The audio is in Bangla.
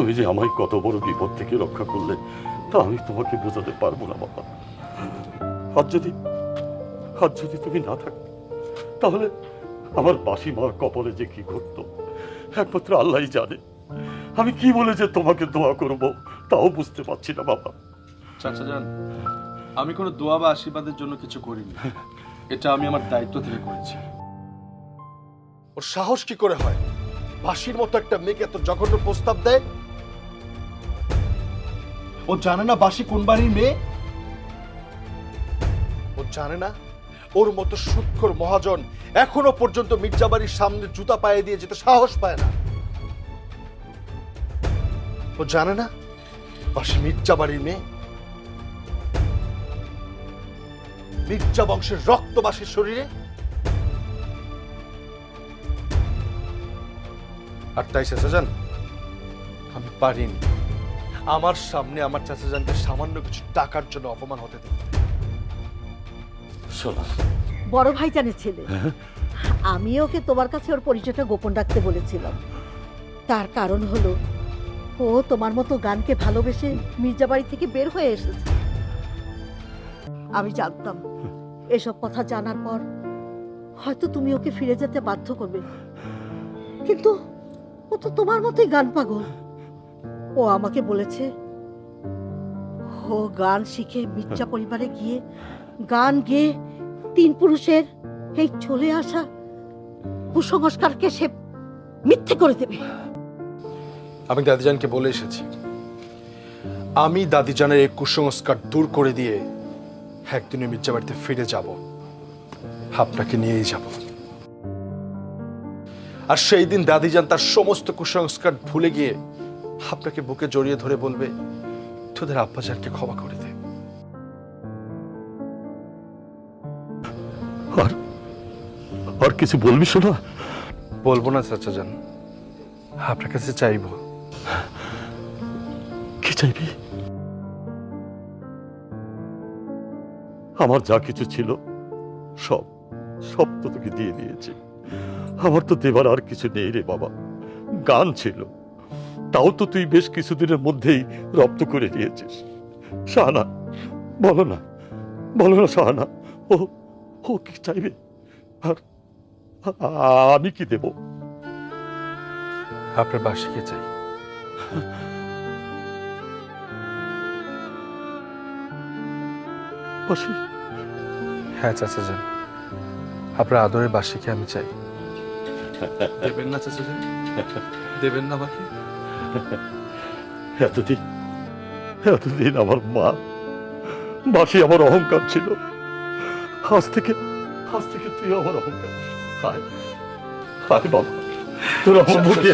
তুমি যে আমায় কত বড় বিপদ থেকে রক্ষা করলে তা আমি তোমাকে বোঝাতে পারবো না বাবা। আর যদি তুমি না থাকো তাহলে আমার বাসি মার কপালে যে কি ঘটতো একমাত্র আল্লাহই জানে। আমি কি বলে যে তোমাকে দোয়া করব তাও বুঝতে পারছি না বাবা। চাচা যান, আমি কোনো দোয়া বা আশীর্বাদের জন্য কিছু করিনি, এটা আমি আমার দায়িত্ব থেকে করেছি। ওর সাহস কি করে হয় বাসির মতো একটা মেয়েকে এত জঘন্য প্রস্তাব দেয়? ও জানে না বাসি কোন বাড়ির মেয়ে? ও জানে না ওর মতো সুৎখোর মহাজন এখনো পর্যন্ত মির্জা বাড়ির সামনে জুতা পায়ে দিয়ে যেতে সাহস পায় না? ও জানে না বাসি মির্জা বাড়ির মেয়ে, মির্জা বংশের রক্ত বাসির শরীরে। আর তাই চাচাজান আমি পারিনি আমার সামনে আমার চাচাজানকে সামান্য কিছু টাকার জন্য অপমান হতে দিতে। শোনা, বড় ভাইজানের ছেলে। আমি ওকে তোমার কাছে ওর পরিচয়টা গোপন রাখতে বলেছিলাম। তার কারণ হলো ও তোমার মতো গানকে ভালোবেসে মির্জা বাড়ি থেকে বের হয়ে এসেছে। আমি জানতাম এসব কথা জানার পর হয়তো তুমি ওকে ফিরে যেতে বাধ্য করবে, কিন্তু ও তো তোমার মতোই গান পাগল। ও আমাকে বলেছে ও গান শিখে মির্জা পরিবারে গিয়ে গান গেয়ে 3 পুরুষের এই চলে আসা কুসংস্কারকে সে মিথ্যে করে দেবে। আমি দাদিজানকে বলে এসেছি আমি দাদিজানের এই কুসংস্কার দূর করে দিয়ে একদিনে মির্জা বাড়িতে ফিরে যাব, আপনাকে নিয়েই যাব। আর সেই দিন দাদিজান তার সমস্ত কুসংস্কার ভুলে গিয়ে আপনাকে বুকে জড়িয়ে ধরে বলবে তোদের আব্বাজানকে ক্ষমা করে দে। আর কিছু বলবি শোনা? বলবো না চাচাজান, আপনার কাছে চাইবো। কি চাইবি? আমার যা কিছু ছিল সব তো তোকে দিয়ে দিয়েছি। আমার তো দেবার আর কিছু নেই রে বাবা। গান ছিল, তাও তো তুই বেশ কিছুদিনের মধ্যেই রপ্ত করে নিয়েছিস। শাহানা, বলো না শাহানা, ও কি চাইবে? আর আমি কি দেব? আপনার বাসিকে চাই। বাসি? হ্যাঁ চাচাজান, আপনার আদরের বাসিকে আমি চাই। দেবেন না চাচাজান? দেবেন না আমাকে? এতদিন আমার মা বাসি আমার অহংকার ছিল, আজ থেকে তুই আমার অহংকার। হায় বাবা, তোর আমার মুখে